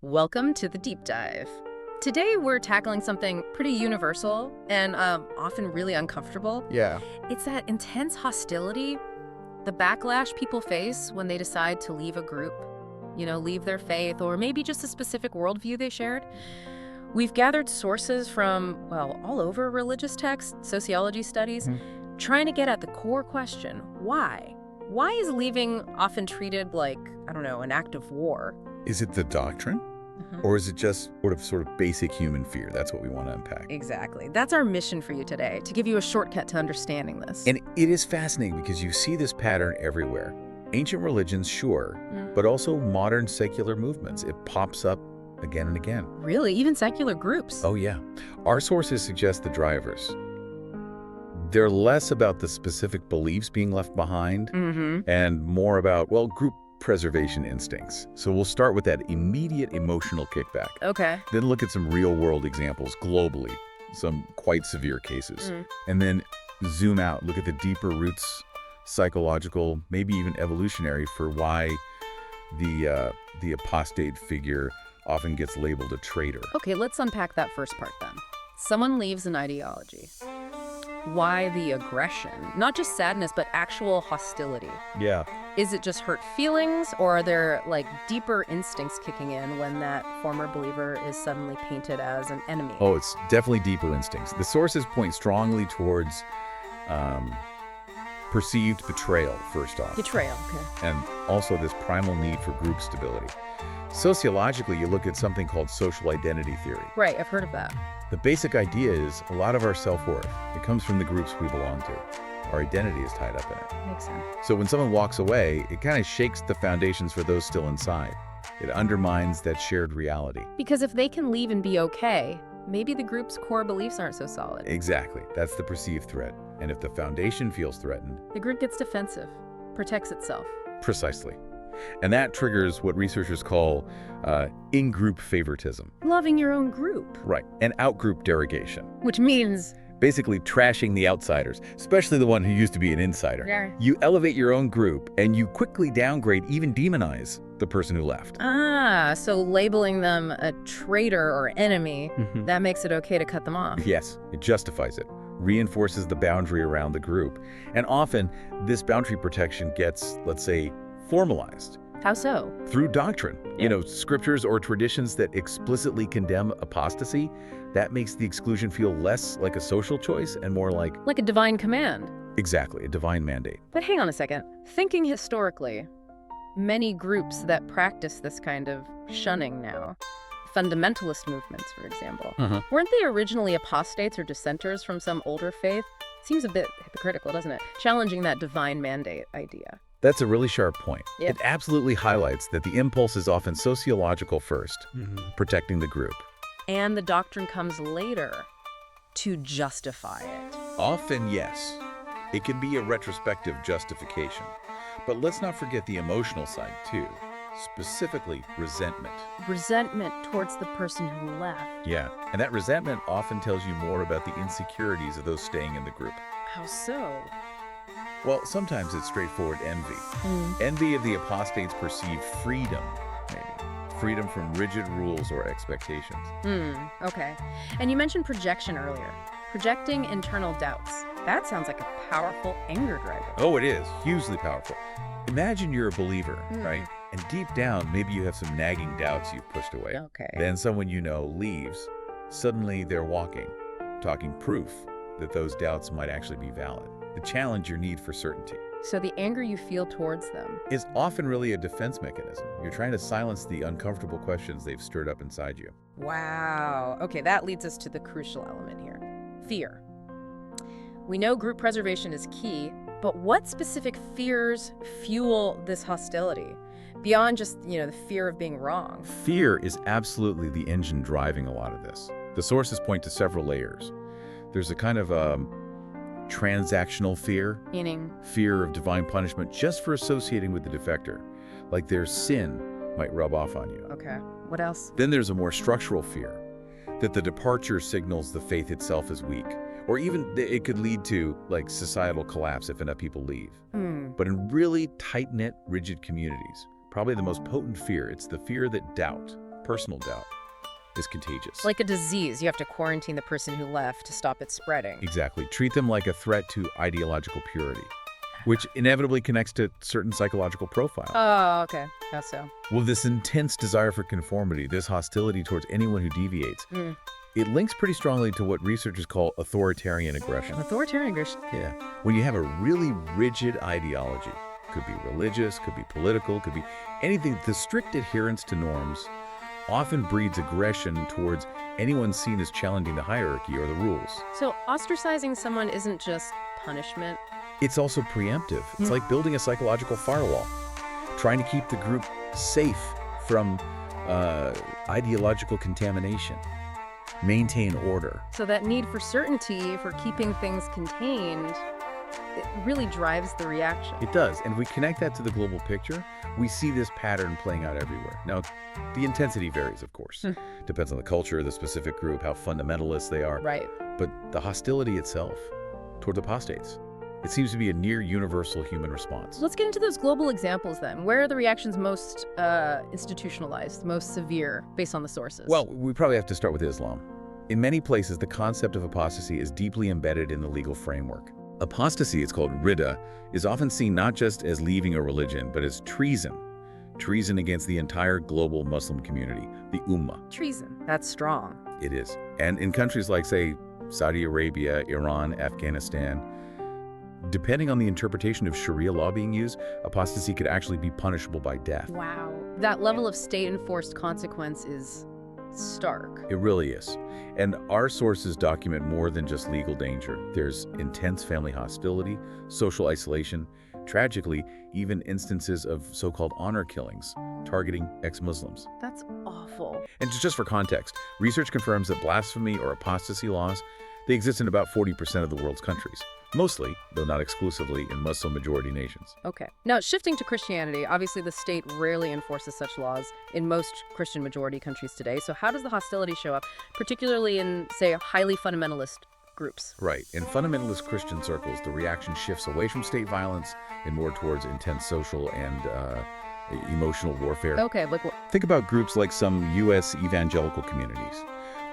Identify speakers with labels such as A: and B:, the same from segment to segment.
A: Welcome to the Deep Dive. Today we're tackling something pretty universal and often really uncomfortable.
B: Yeah.
A: It's that intense hostility, the backlash people face when they decide to leave a group, leave their faith, or maybe just a specific worldview they shared. We've gathered sources from, all over religious texts, sociology studies, trying to get at the core question, why? Why is leaving often treated like, an act of war?
B: Is it the doctrine? Or is it just sort of basic human fear? That's what we want to unpack.
A: Exactly. That's our mission for you today, to give you a shortcut to understanding this.
B: And it is fascinating because you see this pattern everywhere. Ancient religions, sure, but also modern secular movements. It pops up again and again.
A: Really? Even secular groups?
B: Oh, yeah. Our sources suggest the drivers. They're less about the specific beliefs being left behind and more about, group preservation instincts. So we'll start with that immediate emotional kickback.
A: Okay.
B: Then look at some real-world examples globally, some quite severe cases. And then zoom out, look at the deeper roots, psychological, maybe even evolutionary, for why the apostate figure often gets labeled a traitor.
A: Okay, let's unpack that first part then. Someone leaves an ideology. Why the aggression? Not just sadness, but actual hostility.
B: Yeah.
A: Is it just hurt feelings, or are there, deeper instincts kicking in when that former believer is suddenly painted as an enemy?
B: Oh, it's definitely deeper instincts. The sources point strongly towards perceived betrayal, first off.
A: Betrayal, okay.
B: And also this primal need for group stability. Sociologically, you look at something called social identity theory.
A: Right, I've heard of that.
B: The basic idea is a lot of our self-worth, it comes from the groups we belong to. Our identity is tied up in it.
A: Makes sense.
B: So when someone walks away, it kind of shakes the foundations for those still inside. It undermines that shared reality.
A: Because if they can leave and be okay, maybe the group's core beliefs aren't so solid.
B: Exactly. That's the perceived threat. And if the foundation feels threatened,
A: the group gets defensive, protects itself.
B: Precisely. And that triggers what researchers call in-group favoritism.
A: Loving your own group.
B: Right. And out-group derogation.
A: Which means
B: basically trashing the outsiders, especially the one who used to be an insider.
A: Yeah.
B: You elevate your own group, and you quickly downgrade, even demonize, the person who left.
A: So labeling them a traitor or enemy, that makes it okay to cut them off.
B: Yes, it justifies it, reinforces the boundary around the group. And often, this boundary protection gets, let's say, formalized.
A: How so?
B: Through doctrine.
A: Yeah.
B: Scriptures or traditions that explicitly condemn apostasy, that makes the exclusion feel less like a social choice and more like
A: a divine command.
B: Exactly, a divine mandate.
A: But hang on a second. Thinking historically, many groups that practice this kind of shunning now, fundamentalist movements, for example, weren't they originally apostates or dissenters from some older faith? Seems a bit hypocritical, doesn't it? Challenging that divine mandate idea.
B: That's a really sharp point.
A: Yep.
B: It absolutely highlights that the impulse is often sociological first, protecting the group.
A: And the doctrine comes later to justify it.
B: Often, yes. It can be a retrospective justification. But let's not forget the emotional side, too. Specifically, resentment.
A: Resentment towards the person who left.
B: Yeah, and that resentment often tells you more about the insecurities of those staying in the group.
A: How so?
B: Well, sometimes it's straightforward envy. Envy of the apostate's perceived freedom, maybe. Freedom from rigid rules or expectations.
A: Okay. And you mentioned projection earlier. Projecting internal doubts. That sounds like a powerful anger driver.
B: Oh, it is. Hugely powerful. Imagine you're a believer, right? And deep down, maybe you have some nagging doubts you've pushed away.
A: Okay.
B: Then someone you know leaves. Suddenly they're talking proof that those doubts might actually be valid. The challenge your need for certainty.
A: So the anger you feel towards them
B: is often really a defense mechanism. You're trying to silence the uncomfortable questions they've stirred up inside you.
A: Wow. Okay, that leads us to the crucial element here. Fear. We know group preservation is key, but what specific fears fuel this hostility? Beyond just, the fear of being wrong.
B: Fear is absolutely the engine driving a lot of this. The sources point to several layers. There's a kind of transactional fear.
A: Meaning?
B: Fear of divine punishment just for associating with the defector. Like their sin might rub off on you.
A: Okay. What else?
B: Then there's a more structural fear, that the departure signals the faith itself is weak. Or even it could lead to, societal collapse if enough people leave. But in really tight-knit, rigid communities, probably the most potent fear, it's the fear that doubt, personal doubt is contagious.
A: Like a disease, you have to quarantine the person who left to stop it spreading.
B: Exactly. Treat them like a threat to ideological purity, which inevitably connects to certain psychological profiles.
A: Oh, okay. How so?
B: Well, this intense desire for conformity, this hostility towards anyone who deviates, it links pretty strongly to what researchers call authoritarian aggression.
A: Authoritarian aggression.
B: Yeah. When you have a really rigid ideology, could be religious, could be political, could be anything, the strict adherence to norms often breeds aggression towards anyone seen as challenging the hierarchy or the rules.
A: So ostracizing someone isn't just punishment.
B: It's also preemptive. It's like building a psychological firewall, trying to keep the group safe from ideological contamination, maintain order.
A: So that need for certainty, for keeping things contained, it really drives the reaction.
B: It does. And if we connect that to the global picture, we see this pattern playing out everywhere. Now, the intensity varies, of course. Depends on the culture, the specific group, how fundamentalist they are.
A: Right.
B: But the hostility itself toward apostates, it seems to be a near universal human response.
A: Let's get into those global examples then. Where are the reactions most institutionalized, most severe, based on the sources?
B: Well, we probably have to start with Islam. In many places, the concept of apostasy is deeply embedded in the legal framework. Apostasy, it's called ridda, is often seen not just as leaving a religion, but as treason. Treason against the entire global Muslim community, the Ummah.
A: Treason. That's strong.
B: It is. And in countries like, say, Saudi Arabia, Iran, Afghanistan, depending on the interpretation of Sharia law being used, apostasy could actually be punishable by death.
A: Wow. That level of state-enforced consequence is stark.
B: It really is. And our sources document more than just legal danger. There's intense family hostility, social isolation, tragically, even instances of so-called honor killings targeting ex-Muslims.
A: That's awful.
B: And just for context, research confirms that blasphemy or apostasy laws, they exist in about 40% of the world's countries. Mostly, though not exclusively, in Muslim-majority nations.
A: Okay. Now, shifting to Christianity, obviously the state rarely enforces such laws in most Christian-majority countries today. So how does the hostility show up, particularly in, say, highly fundamentalist groups?
B: Right. In fundamentalist Christian circles, the reaction shifts away from state violence and more towards intense social and emotional warfare.
A: Okay, like what?
B: Think about groups like some U.S. evangelical communities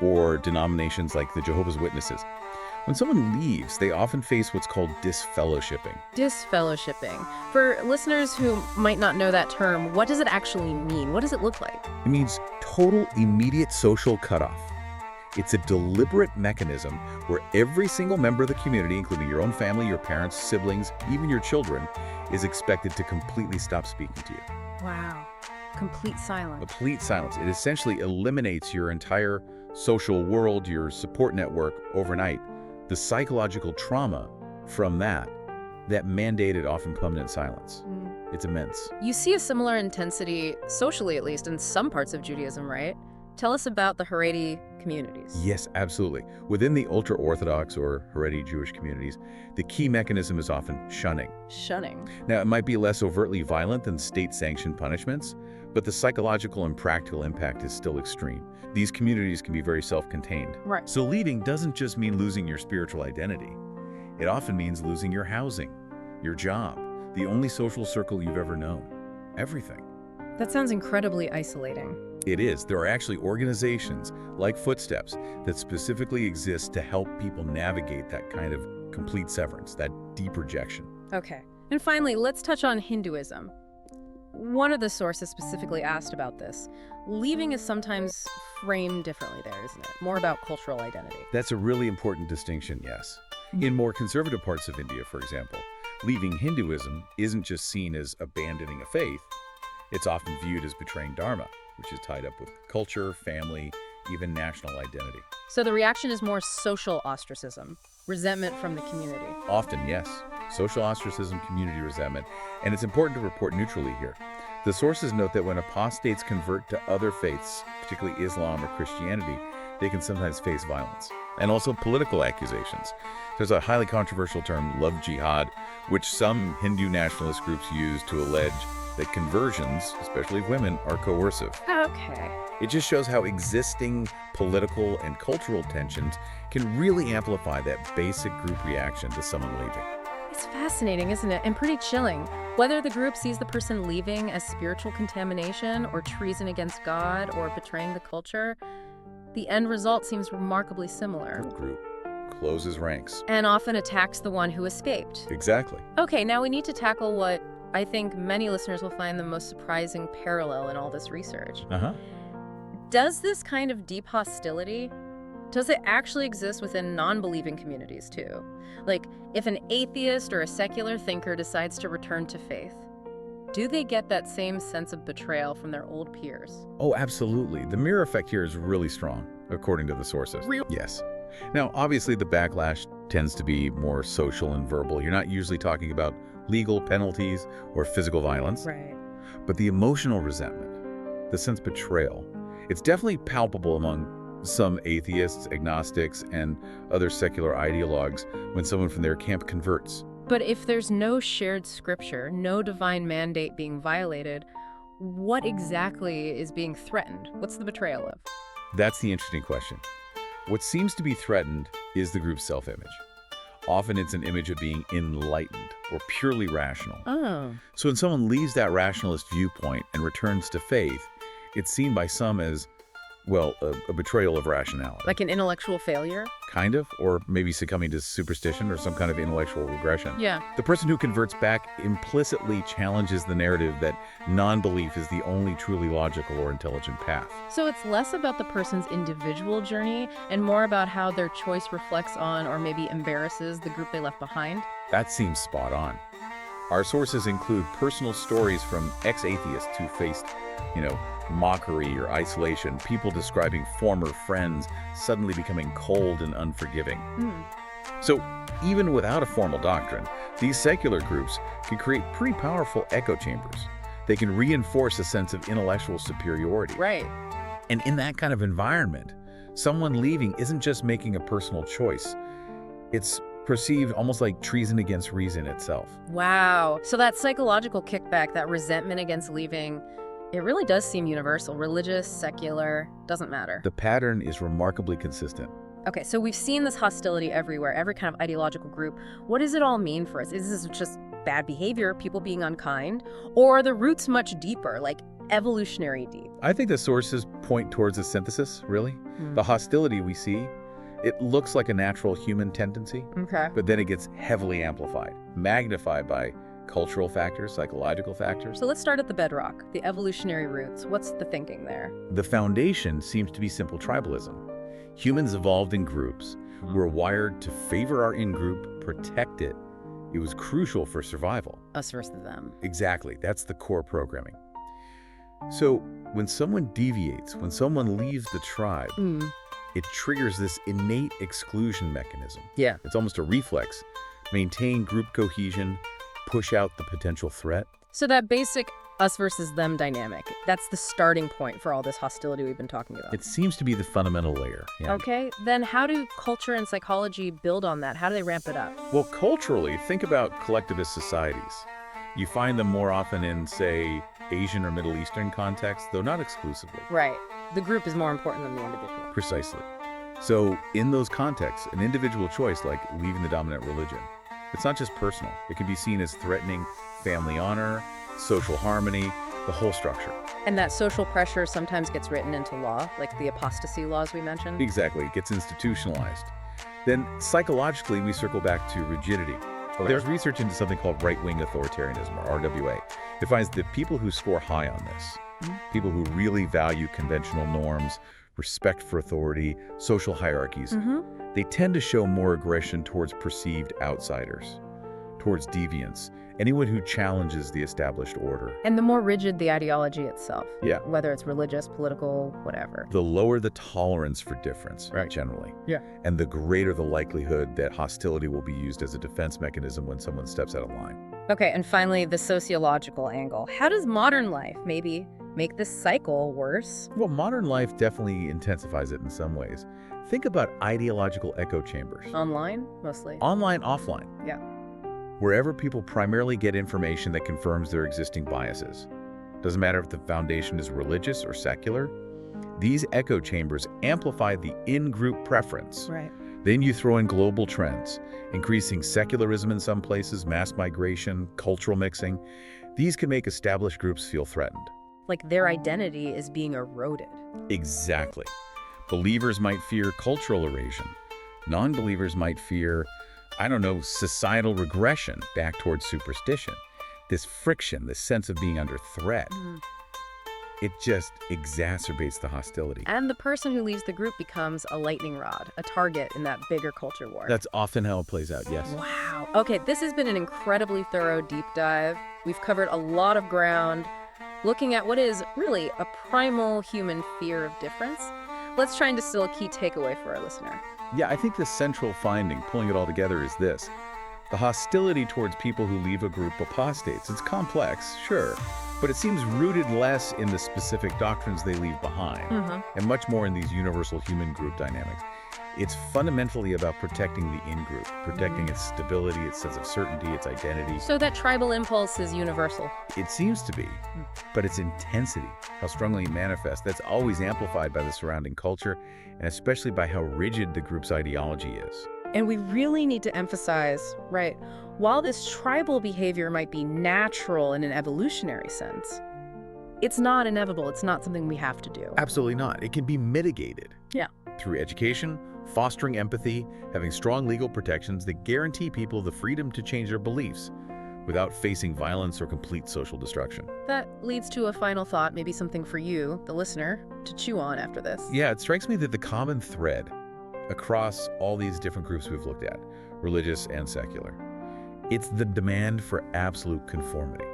B: or denominations like the Jehovah's Witnesses. When someone leaves, they often face what's called disfellowshipping.
A: Disfellowshipping. For listeners who might not know that term, what does it actually mean? What does it look like?
B: It means total, immediate social cutoff. It's a deliberate mechanism where every single member of the community, including your own family, your parents, siblings, even your children, is expected to completely stop speaking to you.
A: Wow. Complete silence.
B: Complete silence. It essentially eliminates your entire social world, your support network overnight. The psychological trauma from that mandated, often permanent silence. It's immense.
A: You see a similar intensity, socially at least, in some parts of Judaism, right? Tell us about the Haredi communities.
B: Yes, absolutely. Within the ultra-Orthodox or Haredi Jewish communities, the key mechanism is often shunning.
A: Shunning.
B: Now, it might be less overtly violent than state-sanctioned punishments, but the psychological and practical impact is still extreme. These communities can be very self-contained.
A: Right.
B: So leaving doesn't just mean losing your spiritual identity. It often means losing your housing, your job, the only social circle you've ever known. Everything.
A: That sounds incredibly isolating.
B: It is. There are actually organizations like Footsteps that specifically exist to help people navigate that kind of complete severance, that deep rejection.
A: Okay. And finally, let's touch on Hinduism. One of the sources specifically asked about this. Leaving is sometimes framed differently there, isn't it? More about cultural identity.
B: That's a really important distinction, yes. In more conservative parts of India, for example, leaving Hinduism isn't just seen as abandoning a faith. It's often viewed as betraying Dharma, which is tied up with culture, family, even national identity.
A: So the reaction is more social ostracism, resentment from the community.
B: Often, yes. Social ostracism, community resentment. And it's important to report neutrally here. The sources note that when apostates convert to other faiths, particularly Islam or Christianity, they can sometimes face violence. And also political accusations. There's a highly controversial term, love jihad, which some Hindu nationalist groups use to allege that conversions, especially of women, are coercive.
A: Okay.
B: It just shows how existing political and cultural tensions can really amplify that basic group reaction to someone leaving.
A: Is It's fascinating, isn't it? And pretty chilling. Whether the group sees the person leaving as spiritual contamination or treason against God or betraying the culture, the end result seems remarkably similar.
B: The group closes ranks.
A: And often attacks the one who escaped.
B: Exactly.
A: Okay, now we need to tackle what I think many listeners will find the most surprising parallel in all this research. Does this kind of deep hostility, does it actually exist within non-believing communities too? Like, if an atheist or a secular thinker decides to return to faith, do they get that same sense of betrayal from their old peers?
B: Oh, absolutely. The mirror effect here is really strong, according to the sources. Yes. Now, obviously, the backlash tends to be more social and verbal. You're not usually talking about legal penalties or physical violence.
A: Right.
B: But the emotional resentment, the sense of betrayal, it's definitely palpable among some atheists, agnostics, and other secular ideologues when someone from their camp converts.
A: But if there's no shared scripture, no divine mandate being violated, what exactly is being threatened? What's the betrayal of?
B: That's the interesting question. What seems to be threatened is the group's self-image. Often it's an image of being enlightened or purely rational.
A: Oh.
B: So when someone leaves that rationalist viewpoint and returns to faith, it's seen by some as, well, a betrayal of rationality.
A: Like an intellectual failure?
B: Kind of, or maybe succumbing to superstition or some kind of intellectual regression.
A: Yeah.
B: The person who converts back implicitly challenges the narrative that non-belief is the only truly logical or intelligent path.
A: So it's less about the person's individual journey and more about how their choice reflects on or maybe embarrasses the group they left behind?
B: That seems spot on. Our sources include personal stories from ex-atheists who faced, mockery or isolation, people describing former friends suddenly becoming cold and unforgiving. So even without a formal doctrine, these secular groups can create pretty powerful echo chambers. They can reinforce a sense of intellectual superiority.
A: Right.
B: And in that kind of environment, someone leaving isn't just making a personal choice. It's perceived almost like treason against reason itself.
A: Wow. So that psychological kickback, that resentment against leaving, it really does seem universal. Religious, secular, doesn't matter.
B: The pattern is remarkably consistent.
A: Okay, so we've seen this hostility everywhere, every kind of ideological group. What does it all mean for us? Is this just bad behavior, people being unkind? Or are the roots much deeper, like evolutionary deep?
B: I think the sources point towards a synthesis, really. The hostility we see, it looks like a natural human tendency, but then it gets heavily amplified, magnified by cultural factors, psychological factors.
A: So let's start at the bedrock, the evolutionary roots. What's the thinking there?
B: The foundation seems to be simple tribalism. Humans evolved in groups. We're wired to favor our in-group, protect it. It was crucial for survival.
A: Us versus them.
B: Exactly. That's the core programming. So when someone deviates, when someone leaves the tribe, it triggers this innate exclusion mechanism.
A: Yeah.
B: It's almost a reflex. Maintain group cohesion, push out the potential threat.
A: So that basic us versus them dynamic, that's the starting point for all this hostility we've been talking about.
B: It seems to be the fundamental layer. Yeah.
A: Okay, then how do culture and psychology build on that? How do they ramp it up?
B: Well, culturally, think about collectivist societies. You find them more often in, say, Asian or Middle Eastern contexts, though not exclusively.
A: Right. The group is more important than the individual.
B: Precisely. So in those contexts, an individual choice like leaving the dominant religion, it's not just personal. It can be seen as threatening family honor, social harmony, the whole structure.
A: And that social pressure sometimes gets written into law, like the apostasy laws we mentioned?
B: Exactly. It gets institutionalized. Then psychologically, we circle back to rigidity. There's research into something called right-wing authoritarianism, or RWA. It finds that people who score high on this, people who really value conventional norms, respect for authority, social hierarchies, they tend to show more aggression towards perceived outsiders, towards deviants, anyone who challenges the established order.
A: And the more rigid the ideology itself,
B: Yeah.
A: whether it's religious, political, whatever.
B: The lower the tolerance for difference, generally.
A: Yeah.
B: And the greater the likelihood that hostility will be used as a defense mechanism when someone steps out of line.
A: Okay, and finally, the sociological angle. How does modern life maybe make this cycle worse?
B: Well, modern life definitely intensifies it in some ways. Think about ideological echo chambers.
A: Online, mostly.
B: Online, offline.
A: Yeah.
B: Wherever people primarily get information that confirms their existing biases. Doesn't matter if the foundation is religious or secular. These echo chambers amplify the in-group preference.
A: Right.
B: Then you throw in global trends, increasing secularism in some places, mass migration, cultural mixing. These can make established groups feel threatened.
A: Like their identity is being eroded.
B: Exactly. Believers might fear cultural erosion. Non-believers might fear, I don't know, societal regression back towards superstition. This friction, this sense of being under threat. It just exacerbates the hostility.
A: And the person who leaves the group becomes a lightning rod, a target in that bigger culture war.
B: That's often how it plays out, yes.
A: Wow. Okay, this has been an incredibly thorough deep dive. We've covered a lot of ground, looking at what is really a primal human fear of difference. Let's try and distill a key takeaway for our listener.
B: Yeah, I think the central finding, pulling it all together, is this. The hostility towards people who leave a group apostates. It's complex, sure, but it seems rooted less in the specific doctrines they leave behind, and much more in these universal human group dynamics. It's fundamentally about protecting the in-group, protecting its stability, its sense of certainty, its identity.
A: So that tribal impulse is universal.
B: It seems to be, but its intensity, how strongly it manifests, that's always amplified by the surrounding culture, and especially by how rigid the group's ideology is.
A: And we really need to emphasize, right, while this tribal behavior might be natural in an evolutionary sense, it's not inevitable. It's not something we have to do.
B: Absolutely not. It can be mitigated.
A: Yeah.
B: Through education, fostering empathy, having strong legal protections that guarantee people the freedom to change their beliefs without facing violence or complete social destruction.
A: That leads to a final thought, maybe something for you, the listener, to chew on after this.
B: Yeah, it strikes me that the common thread across all these different groups we've looked at, religious and secular, it's the demand for absolute conformity,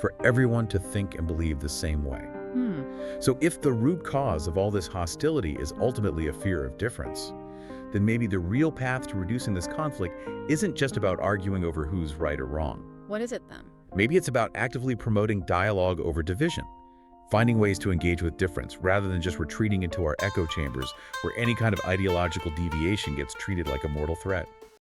B: for everyone to think and believe the same way. So if the root cause of all this hostility is ultimately a fear of difference, then maybe the real path to reducing this conflict isn't just about arguing over who's right or wrong.
A: What is it then?
B: Maybe it's about actively promoting dialogue over division, finding ways to engage with difference rather than just retreating into our echo chambers where any kind of ideological deviation gets treated like a mortal threat.